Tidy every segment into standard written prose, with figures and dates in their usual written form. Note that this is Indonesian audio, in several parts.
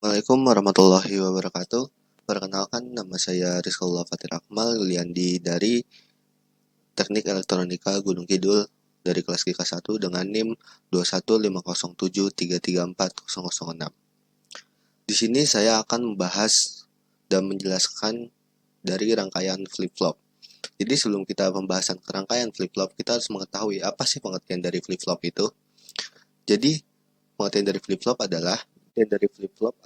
Assalamualaikum warahmatullahi wabarakatuh. Perkenalkan, nama saya Rizkallah Fatir Akmal Liandi dari Teknik Elektronika Gunung Kidul dari kelas GK1 dengan NIM 21507334006. Di sini saya akan membahas dan menjelaskan dari rangkaian flip-flop. Jadi sebelum kita pembahasan rangkaian flip-flop, kita harus mengetahui apa sih pengertian dari flip-flop itu. Jadi pengertian dari flip-flop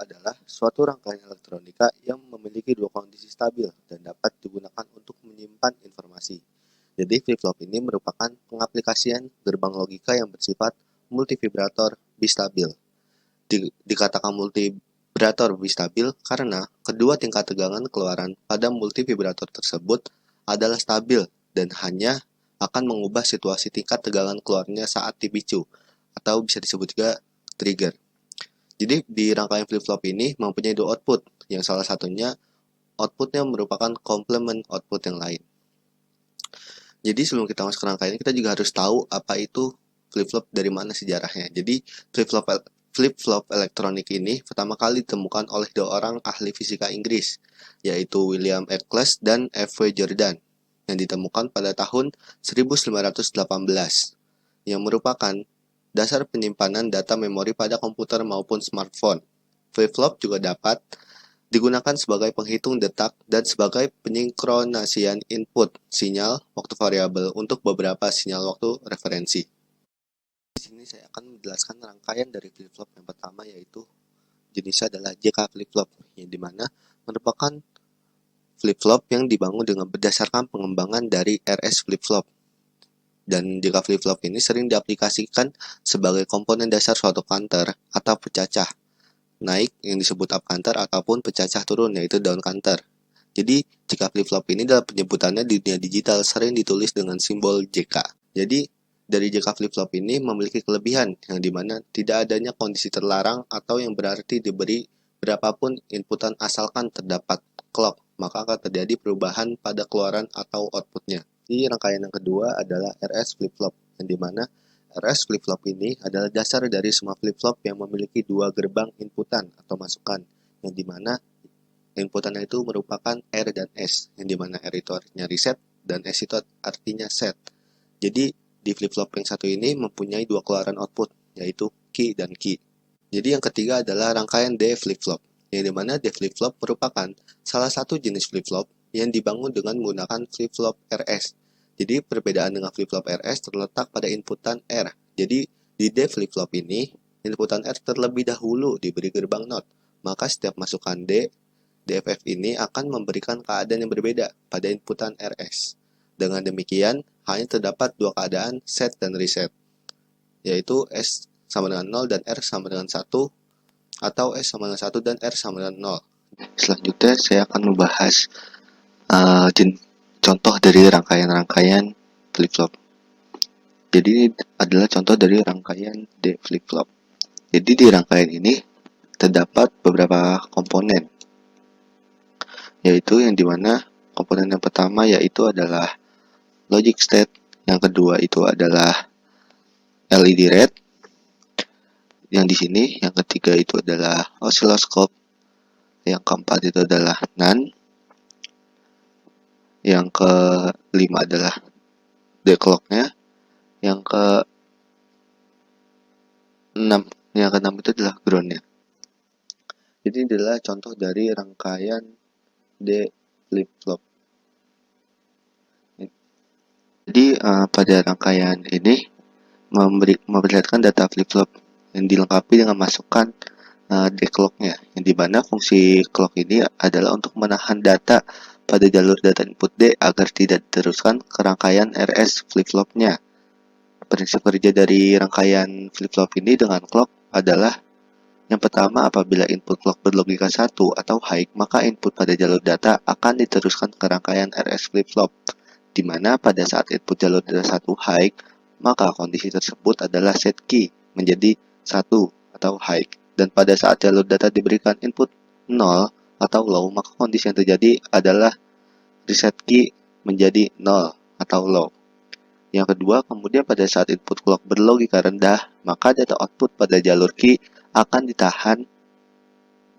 adalah suatu rangkaian elektronika yang memiliki dua kondisi stabil dan dapat digunakan untuk menyimpan informasi. Jadi flip-flop ini merupakan pengaplikasian gerbang logika yang bersifat multivibrator bistabil. Dikatakan multivibrator bistabil karena kedua tingkat tegangan keluaran pada multivibrator tersebut adalah stabil dan hanya akan mengubah situasi tingkat tegangan keluarnya saat dipicu, atau bisa disebut juga trigger. Jadi di rangkaian flip-flop ini mempunyai dua output, yang salah satunya outputnya merupakan complement output yang lain. Jadi sebelum kita masuk ke rangkaian ini, kita juga harus tahu apa itu flip-flop, dari mana sejarahnya. Jadi flip-flop elektronik ini pertama kali ditemukan oleh dua orang ahli fisika Inggris, yaitu William Eccles dan F.W. Jordan, yang ditemukan pada tahun 1918, yang merupakan dasar penyimpanan data memori pada komputer maupun smartphone. Flip-flop juga dapat digunakan sebagai penghitung detak dan sebagai penyinkronasian input sinyal waktu variabel untuk beberapa sinyal waktu referensi. Di sini saya akan menjelaskan rangkaian dari flip-flop yang pertama, yaitu jenisnya adalah JK flip-flop, yang dimana merupakan flip-flop yang dibangun dengan berdasarkan pengembangan dari RS flip-flop. Dan jika flip-flop ini sering diaplikasikan sebagai komponen dasar suatu counter atau pecacah naik yang disebut up counter ataupun pecacah turun yaitu down counter. Jadi jika flip-flop ini dalam penyebutannya di dunia digital sering ditulis dengan simbol JK. Jadi dari JK flip-flop ini memiliki kelebihan yang dimana tidak adanya kondisi terlarang atau yang berarti diberi berapapun inputan asalkan terdapat clock, maka akan terjadi perubahan pada keluaran atau outputnya. Di rangkaian yang kedua adalah RS flip-flop, yang dimana RS flip-flop ini adalah dasar dari semua flip-flop yang memiliki dua gerbang inputan atau masukan, yang dimana inputannya itu merupakan R dan S, yang dimana R itu artinya reset dan S itu artinya set. Jadi di flip-flop yang satu ini mempunyai dua keluaran output, yaitu key dan key. Jadi yang ketiga adalah rangkaian D flip-flop, yang dimana D flip-flop merupakan salah satu jenis flip-flop yang dibangun dengan menggunakan flip-flop RS. Jadi perbedaan dengan flip-flop RS terletak pada inputan R. Jadi di D flip-flop ini, inputan R terlebih dahulu diberi gerbang NOT. Maka setiap masukan D, DFF ini akan memberikan keadaan yang berbeda pada inputan RS. Dengan demikian, hanya terdapat dua keadaan set dan reset, yaitu S sama dengan 0 dan R sama dengan 1, atau S sama dengan 1 dan R sama dengan 0. Selanjutnya saya akan membahas contoh dari rangkaian-rangkaian flip-flop. Jadi ini adalah contoh dari rangkaian D flip-flop. Jadi di rangkaian ini terdapat beberapa komponen, yaitu yang dimana komponen yang pertama yaitu adalah logic state, yang kedua itu adalah LED red, yang di sini yang ketiga itu adalah oscilloscope, yang keempat itu adalah NAND, yang kelima adalah declock-nya, yang keenam itu adalah ground-nya. Jadi ini adalah contoh dari rangkaian D flip-flop. Jadi pada rangkaian ini memperlihatkan data flip-flop yang dilengkapi dengan masukan declock-nya, yang dimana fungsi clock ini adalah untuk menahan data pada jalur data input D agar tidak diteruskan ke rangkaian RS flip-flopnya. Prinsip kerja dari rangkaian flip-flop ini dengan clock adalah yang pertama, apabila input clock berlogika 1 atau high, maka input pada jalur data akan diteruskan ke rangkaian RS flip-flop, di mana pada saat input jalur data 1 high, maka kondisi tersebut adalah set key menjadi 1 atau high. Dan pada saat jalur data diberikan input 0 atau low, maka kondisi yang terjadi adalah reset key menjadi 0 atau low. Yang kedua, kemudian pada saat input clock berlogika rendah, maka data output pada jalur key akan ditahan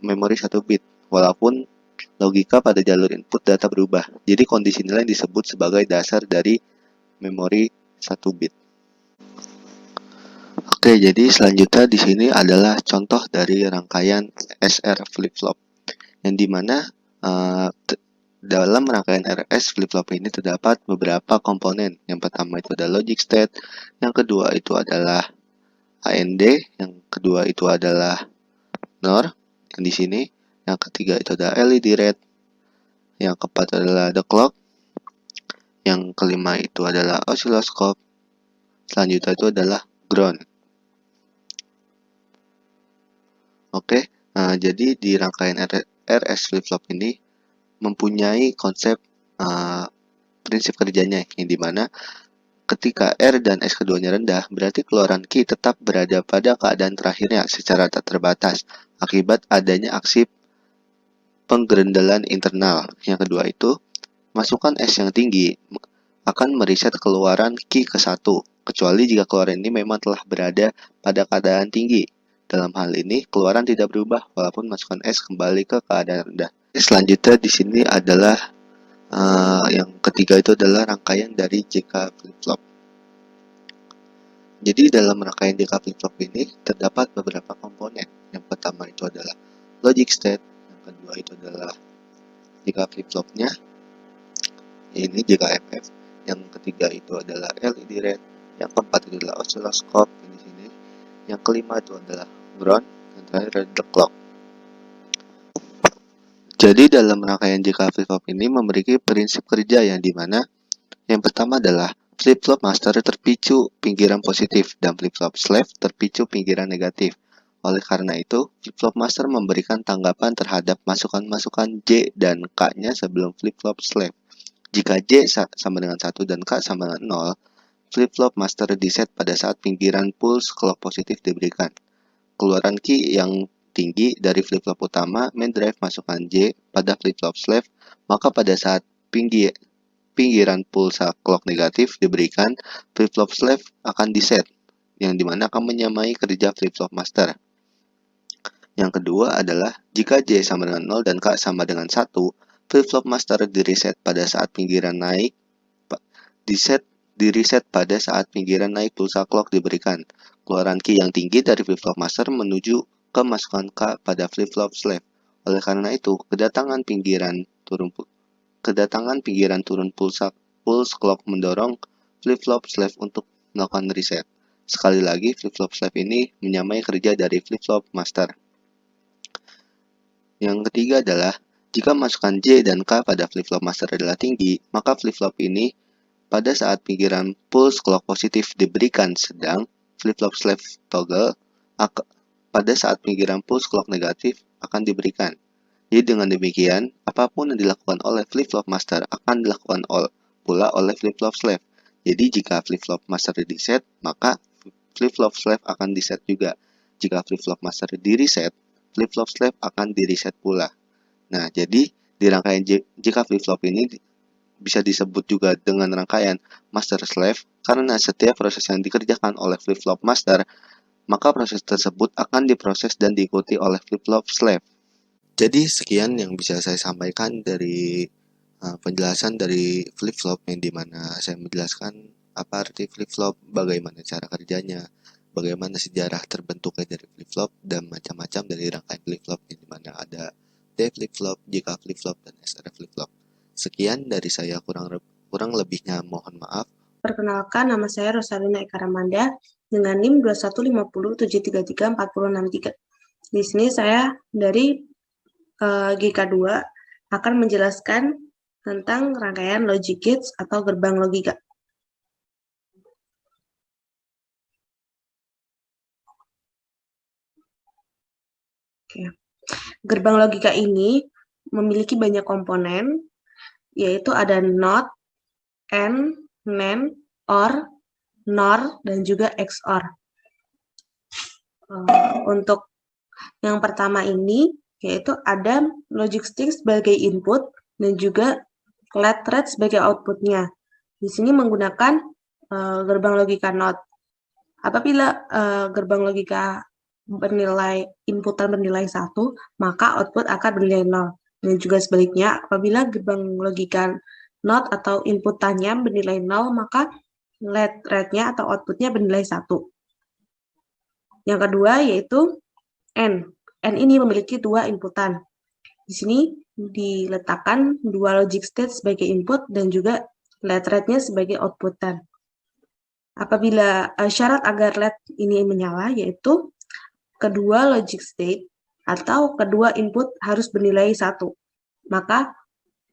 memori 1 bit, walaupun logika pada jalur input data berubah. Jadi kondisi nilai disebut sebagai dasar dari memori 1 bit. Oke, jadi selanjutnya di sini adalah contoh dari rangkaian SR flip-flop, yang dimana dalam rangkaian RS flip-flop ini terdapat beberapa komponen. Yang pertama itu adalah logic state, yang kedua itu adalah AND, yang kedua itu adalah NOR, yang di sini, yang ketiga itu adalah LED red, yang keempat adalah the clock, yang kelima itu adalah oscilloscope, selanjutnya itu adalah ground. Oke, jadi di rangkaian RS flip-flop ini mempunyai konsep prinsip kerjanya, yang dimana ketika R dan S keduanya rendah, berarti keluaran key tetap berada pada keadaan terakhirnya secara tak terbatas akibat adanya aksi penggerendelan internal. Yang kedua itu, masukan S yang tinggi akan mereset keluaran key ke 1, kecuali jika keluaran ini memang telah berada pada keadaan tinggi. Dalam hal ini, keluaran tidak berubah walaupun masukan S kembali ke keadaan rendah. Selanjutnya di sini adalah yang ketiga itu adalah rangkaian dari JK flip-flop. Jadi dalam rangkaian JK flip-flop ini terdapat beberapa komponen. Yang pertama itu adalah logic state, yang kedua itu adalah JK flip-flopnya, ini JKFF, yang ketiga itu adalah LED red, yang keempat itu adalah oscilloscope di sini, yang kelima itu adalah ground, dan terakhir the clock. Jadi dalam rangkaian JK flip-flop ini memiliki prinsip kerja yang dimana yang pertama adalah flip-flop master terpicu pinggiran positif dan flip-flop slave terpicu pinggiran negatif. Oleh karena itu, flip-flop master memberikan tanggapan terhadap masukan-masukan J dan K-nya sebelum flip-flop slave. Jika J sama dengan 1 dan K sama dengan 0, flip-flop master diset pada saat pinggiran pulse clock positif diberikan. Keluaran key yang tinggi dari flip-flop utama main drive masukan J pada flip-flop slave, maka pada saat pinggiran pulsa clock negatif diberikan, flip-flop slave akan diset, yang dimana akan menyamai kerja flip-flop master. Yang kedua adalah, jika J sama dengan 0 dan K sama dengan 1, flip-flop master di-reset pada saat pinggiran naik, di-reset pada saat pinggiran naik pulsa clock diberikan. Keluaran key yang tinggi dari flip-flop master menuju ke masukan K pada flip-flop slave. Oleh karena itu, kedatangan pinggiran turun pulse clock mendorong flip-flop slave untuk melakukan reset. Sekali lagi, flip-flop slave ini menyamai kerja dari flip-flop master. Yang ketiga adalah, jika masukan J dan K pada flip-flop master adalah tinggi, maka flip-flop ini pada saat pinggiran pulse clock positif diberikan, sedang flip-flop slave toggle pada saat pinggiran pulse clock negatif akan diberikan. Jadi dengan demikian, apapun yang dilakukan oleh flip-flop master akan dilakukan pula oleh flip-flop slave. Jadi jika flip-flop master di-reset, maka flip-flop slave akan di-set juga. Jika flip-flop master di-reset, flip-flop slave akan di-reset pula. Nah, jadi di rangkaian jika flip-flop ini bisa disebut juga dengan rangkaian master slave, karena setiap proses yang dikerjakan oleh flip-flop master, maka proses tersebut akan diproses dan diikuti oleh flip-flop slave. Jadi sekian yang bisa saya sampaikan dari penjelasan dari flip-flop, yang dimana saya menjelaskan apa arti flip-flop, bagaimana cara kerjanya, bagaimana sejarah terbentuknya dari flip-flop, dan macam-macam dari rangkaian flip-flop, yang dimana ada D flip-flop, JK flip-flop, dan SR flip-flop. Sekian dari saya, kurang lebihnya mohon maaf. Perkenalkan, nama saya Rosalina Eka Ramanda dengan NIM 21507334063. Di sini saya dari GK2 akan menjelaskan tentang rangkaian logic gates atau gerbang logika. Oke. Gerbang logika ini memiliki banyak komponen, yaitu ada NOT, AND, NAND, OR, NOR, dan juga XOR. Untuk yang pertama ini, yaitu ada logic string sebagai input dan juga let thread sebagai outputnya. Di sini menggunakan gerbang logika NOT. Apabila gerbang logika inputan bernilai 1, maka output akan bernilai 0. Dan juga sebaliknya, apabila gerbang logika NOT atau inputannya bernilai 0, maka let rate-nya atau outputnya bernilai 1. Yang kedua yaitu N. N ini memiliki 2 inputan. Di sini diletakkan 2 logic state sebagai input dan juga let rate-nya sebagai outputan. Apabila syarat agar let ini menyala yaitu kedua logic state atau kedua input harus bernilai 1. Maka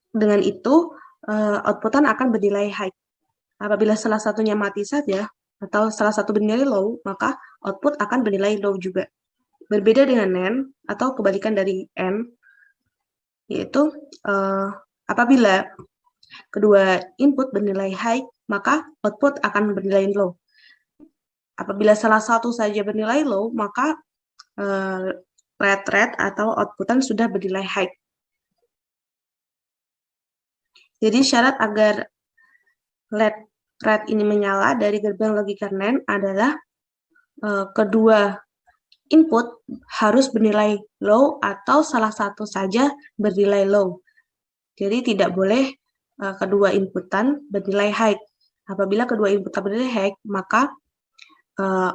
dengan itu outputan akan bernilai high. Apabila salah satunya mati saja atau salah satu bernilai low, maka output akan bernilai low juga. Berbeda dengan NAND atau kebalikan dari N, yaitu apabila kedua input bernilai high, maka output akan bernilai low. Apabila salah satu saja bernilai low, maka let rate atau outputan sudah bernilai high. Jadi syarat agar let rate ini menyala dari gerbang logika NAND adalah kedua input harus bernilai low atau salah satu saja bernilai low. Jadi tidak boleh kedua inputan bernilai high. Apabila kedua inputan bernilai high, maka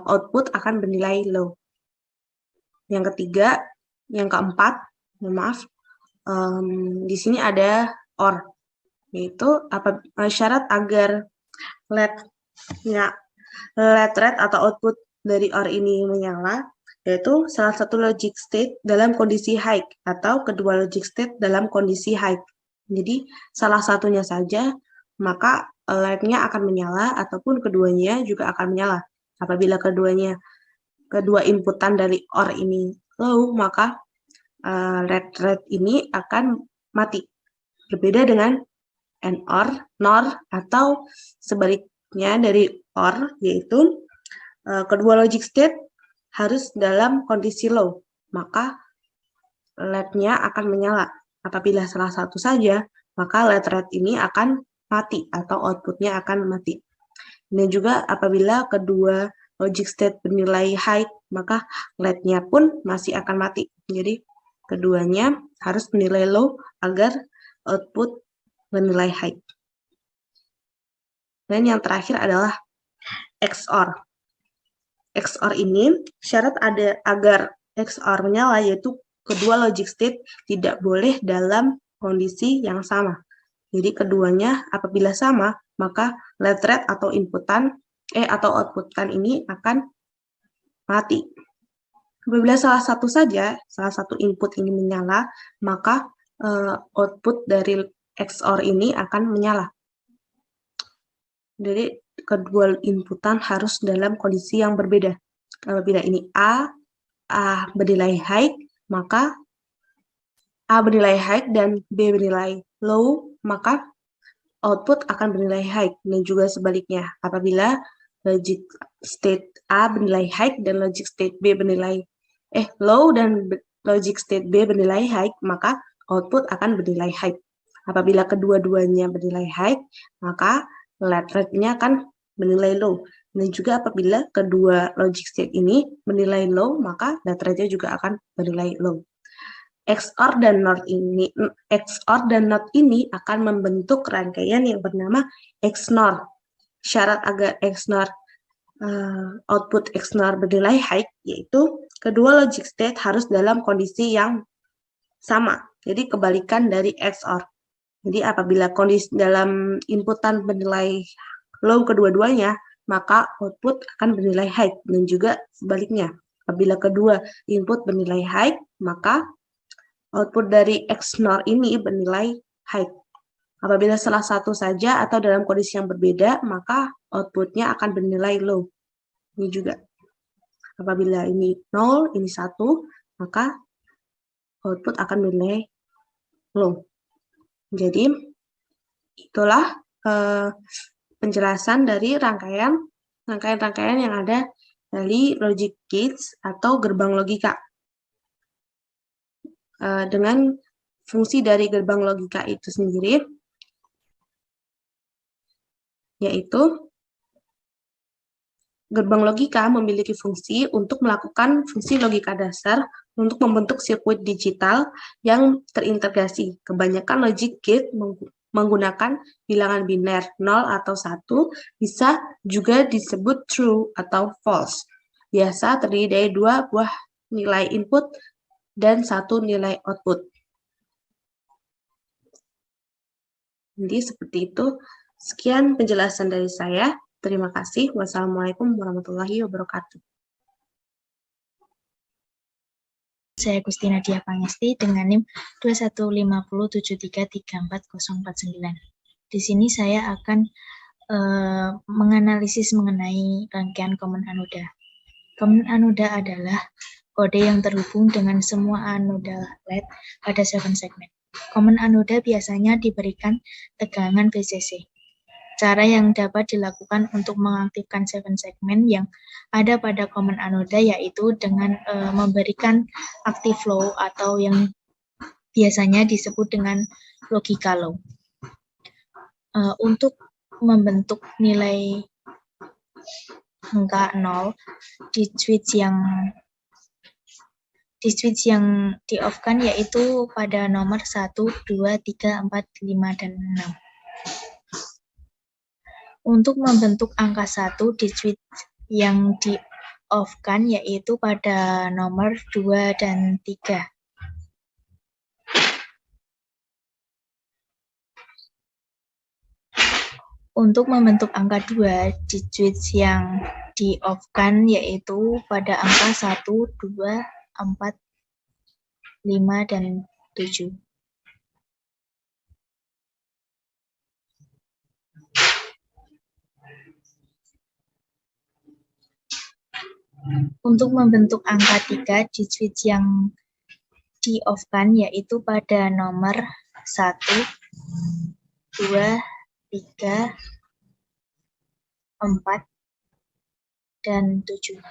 output akan bernilai low. Yang ketiga, yang keempat, maaf, di sini ada OR, yaitu syarat agar let rate atau output dari OR ini menyala, yaitu salah satu logic state dalam kondisi high atau kedua logic state dalam kondisi high. Jadi salah satunya saja, maka let-nya akan menyala ataupun keduanya juga akan menyala. Apabila kedua inputan dari OR ini low, maka let rate ini akan mati. Berbeda dengan NOR, NOR atau sebaliknya dari OR, yaitu kedua logic state harus dalam kondisi low, maka let-nya akan menyala. Apabila salah satu saja, maka let rate ini akan mati atau outputnya akan mati. Dan juga apabila kedua logic state bernilai high, maka let-nya pun masih akan mati. Jadi keduanya harus bernilai low agar output bernilai high. Dan yang terakhir adalah XOR. XOR ini syarat agar XOR menyala yaitu kedua logic state tidak boleh dalam kondisi yang sama. Jadi keduanya apabila sama, maka let rate atau inputan atau outputan ini akan mati. Apabila salah satu input ini menyala, maka output dari XOR ini akan menyala. Jadi kedua inputan harus dalam kondisi yang berbeda. Apabila ini A bernilai high, maka A bernilai high dan B bernilai low, maka output akan bernilai high. Dan juga sebaliknya, apabila logic state A bernilai high dan logic state B bernilai low dan logic state B bernilai high, maka output akan bernilai high. Apabila kedua-duanya bernilai high, maka let rate-nya akan bernilai low. Dan juga apabila kedua logic state ini bernilai low, maka let rate-nya juga akan bernilai low. XOR dan NOT ini akan membentuk rangkaian yang bernama XNOR. Syarat agar XNOR output XNOR bernilai high yaitu kedua logic state harus dalam kondisi yang sama. Jadi kebalikan dari XOR. Jadi apabila kondisi dalam inputan bernilai low kedua-duanya, maka output akan bernilai high dan juga sebaliknya. Apabila kedua input bernilai high, maka output dari XNOR ini bernilai high. Apabila salah satu saja atau dalam kondisi yang berbeda, maka outputnya akan bernilai low. Ini juga. Apabila ini 0, ini 1, maka output akan bernilai low. Jadi, itulah penjelasan dari rangkaian-rangkaian yang ada dari logic gates atau gerbang logika. Dengan fungsi dari gerbang logika itu sendiri, yaitu Gerbang logika memiliki fungsi untuk melakukan fungsi logika dasar untuk membentuk sirkuit digital yang terintegrasi. Kebanyakan logic gate menggunakan bilangan biner 0 atau 1, bisa juga disebut true atau false. Biasa terdiri dari 2 buah nilai input dan 1 nilai output. Jadi seperti itu. Sekian penjelasan dari saya. Terima kasih. Wassalamualaikum warahmatullahi wabarakatuh. Saya Gustina Dia Pangesti dengan NIM 2150733449. Di sini saya akan menganalisis mengenai rangkaian Common Anoda. Common Anoda adalah kode yang terhubung dengan semua anoda LED pada 7 segmen. Common Anoda biasanya diberikan tegangan VCC. Cara yang dapat dilakukan untuk mengaktifkan 7 segmen yang ada pada common anoda yaitu dengan memberikan active flow atau yang biasanya disebut dengan logika low. Untuk membentuk nilai angka 0 di switch yang di-off-kan yaitu pada nomor 1, 2, 3, 4, 5, dan 6. Untuk membentuk angka 1 di switch yang di-off-kan yaitu pada nomor 2 dan 3. Untuk membentuk angka 2 di switch yang di-off-kan yaitu pada angka 1, 2, 4, 5, dan 7. Untuk membentuk angka 3 di switch yang di-off-kan yaitu pada nomor 1, 2, 3, 4, dan 7.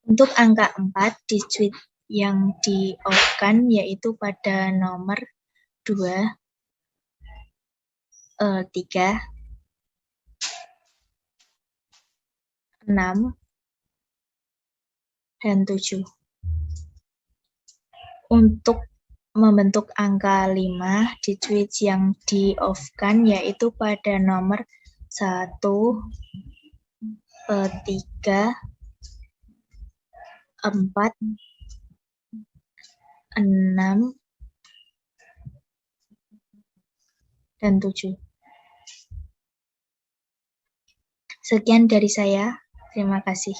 Untuk angka 4 di switch yang di-off-kan yaitu pada nomor 2, 3, 6, dan 7. Untuk membentuk angka 5 di switch yang di-off-kan yaitu pada nomor 1, 3, 4, 6, dan 7. Sekian dari saya. Terima kasih.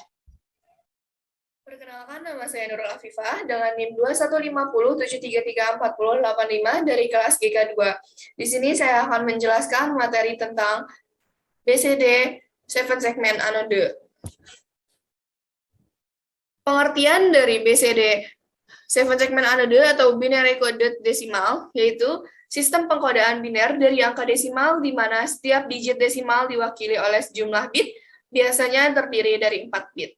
Perkenalkan, nama saya Nurul Afifah dengan NIM 2150733485 dari kelas GK2. Di sini saya akan menjelaskan materi tentang BCD 7 segmen anode. Pengertian dari BCD 7 segmen anode atau binary coded decimal yaitu sistem pengkodaan biner dari angka desimal di mana setiap digit desimal diwakili oleh sejumlah bit, biasanya terdiri dari 4 bit.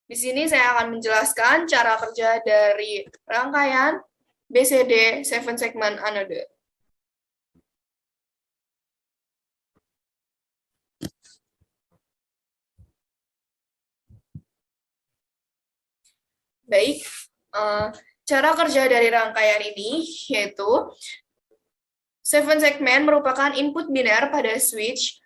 Di sini saya akan menjelaskan cara kerja dari rangkaian BCD 7 segmen anode. Baik, cara kerja dari rangkaian ini yaitu 7 segmen merupakan input biner pada switch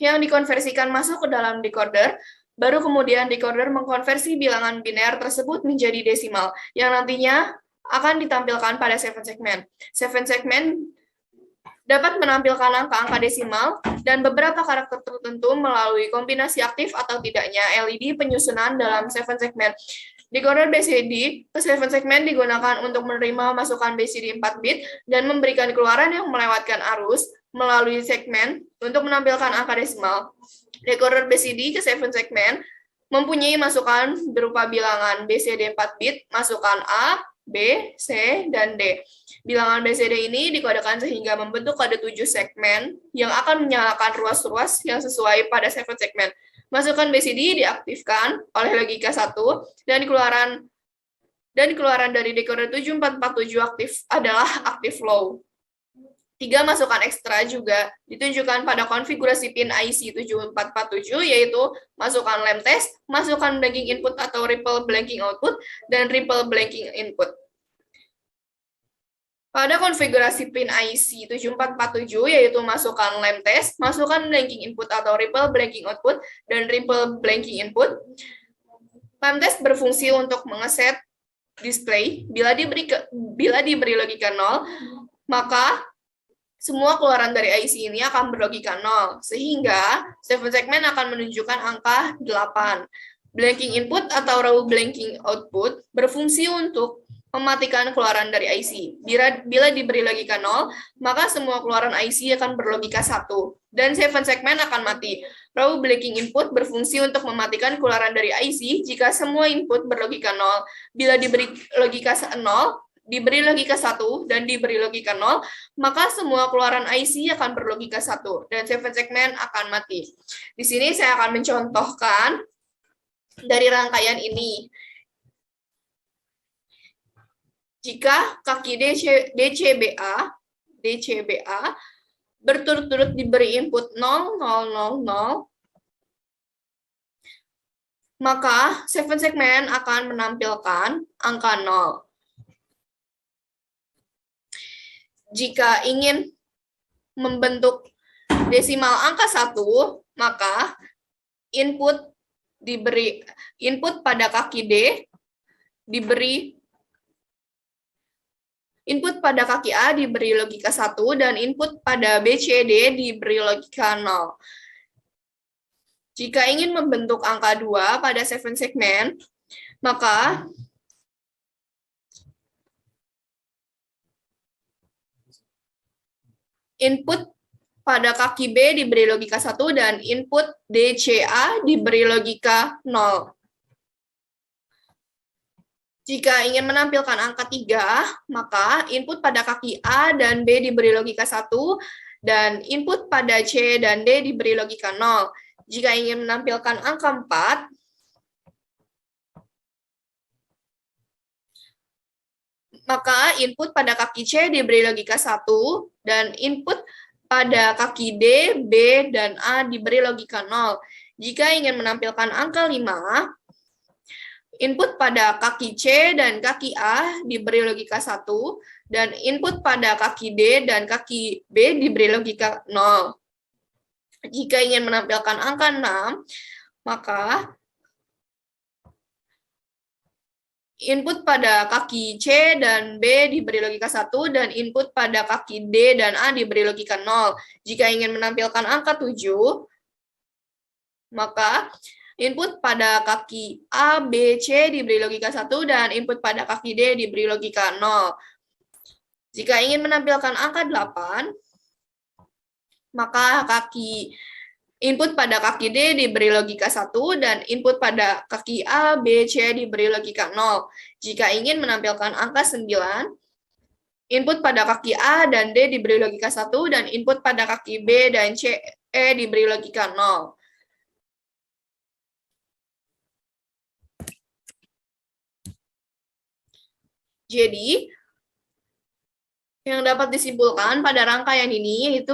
yang dikonversikan masuk ke dalam decoder, baru kemudian decoder mengkonversi bilangan biner tersebut menjadi desimal, yang nantinya akan ditampilkan pada 7 segmen. 7 segmen dapat menampilkan angka-angka desimal dan beberapa karakter tertentu melalui kombinasi aktif atau tidaknya LED penyusunan dalam 7 segmen. Decoder BCD ke 7 segmen digunakan untuk menerima masukan BCD 4 bit dan memberikan keluaran yang melewatkan arus melalui segmen untuk menampilkan angka desimal. Decoder BCD ke 7 segmen mempunyai masukan berupa bilangan BCD 4 bit, masukan A, B, C, dan D. Bilangan BCD ini dikodekan sehingga membentuk kode 7 segmen yang akan menyalakan ruas-ruas yang sesuai pada 7 segmen. Masukan BCD diaktifkan oleh logika 1 dan keluaran dari decoder 7447 aktif adalah active low. 3 masukan ekstra juga ditunjukkan pada konfigurasi pin IC 7447, yaitu masukan lamp test, masukan blanking input atau ripple blanking output, dan ripple blanking input. Pada konfigurasi pin IC 7447, yaitu masukan lamp test, masukan blanking input atau ripple blanking output, dan ripple blanking input, lamp test berfungsi untuk mengeset display. Bila diberi logika 0, maka semua keluaran dari IC ini akan berlogika 0, sehingga 7 segmen akan menunjukkan angka 8. Blanking input atau raw blanking output berfungsi untuk mematikan keluaran dari IC. Bila diberi logika 0, maka semua keluaran IC akan berlogika 1, dan 7 segmen akan mati. Raw blanking input berfungsi untuk mematikan keluaran dari IC jika semua input berlogika 0. Bila diberi logika 0, diberi logika 1 dan diberi logika 0, maka semua keluaran IC akan berlogika 1 dan 7 segmen akan mati. Di sini saya akan mencontohkan dari rangkaian ini. Jika kaki DCBA berturut-turut diberi input 0, 0, 0, 0, maka 7 segmen akan menampilkan angka 0. Jika ingin membentuk desimal angka 1, maka input pada kaki D diberi input pada kaki A diberi logika 1 dan input pada BCD diberi logika 0. Jika ingin membentuk angka 2 pada 7 segmen, maka input pada kaki B diberi logika 1 dan input DCA diberi logika 0. Jika ingin menampilkan angka 3, maka input pada kaki A dan B diberi logika 1 dan input pada C dan D diberi logika 0. Jika ingin menampilkan angka 4, maka input pada kaki C diberi logika 1 dan input pada kaki D, B, dan A diberi logika 0. Jika ingin menampilkan angka 5, input pada kaki C dan kaki A diberi logika 1 dan input pada kaki D dan kaki B diberi logika 0. Jika ingin menampilkan angka 6, maka input pada kaki C dan B diberi logika 1 dan input pada kaki D dan A diberi logika 0. Jika ingin menampilkan angka 7, maka input pada kaki A, B, C diberi logika 1 dan input pada kaki D diberi logika 0. Jika ingin menampilkan angka 8, maka input pada kaki D diberi logika 1 dan input pada kaki A, B, C diberi logika 0. Jika ingin menampilkan angka 9, input pada kaki A dan D diberi logika 1 dan input pada kaki B dan C, E diberi logika 0. Jadi, yang dapat disimpulkan pada rangkaian ini yaitu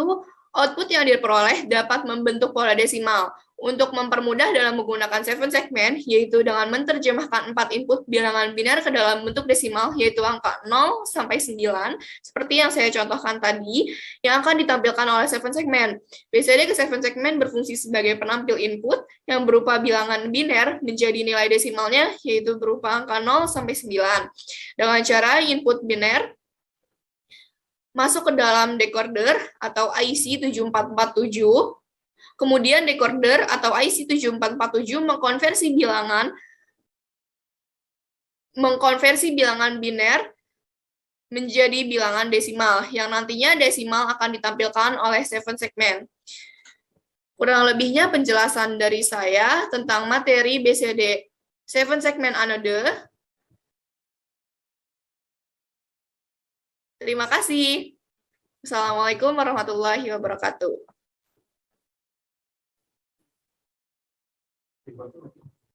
output yang diperoleh dapat membentuk pola desimal. Untuk mempermudah dalam menggunakan 7 segmen, yaitu dengan menerjemahkan 4 input bilangan biner ke dalam bentuk desimal, yaitu angka 0 sampai 9, seperti yang saya contohkan tadi, yang akan ditampilkan oleh 7 segmen. BCD ke 7 segmen berfungsi sebagai penampil input yang berupa bilangan biner menjadi nilai desimalnya, yaitu berupa angka 0 sampai 9. Dengan cara input biner masuk ke dalam decoder atau IC 7447, kemudian decoder atau IC 7447 mengkonversi bilangan biner menjadi bilangan desimal, yang nantinya desimal akan ditampilkan oleh 7 segmen. Kurang lebihnya penjelasan dari saya tentang materi BCD 7 segmen anode. Terima kasih. Assalamualaikum warahmatullahi wabarakatuh.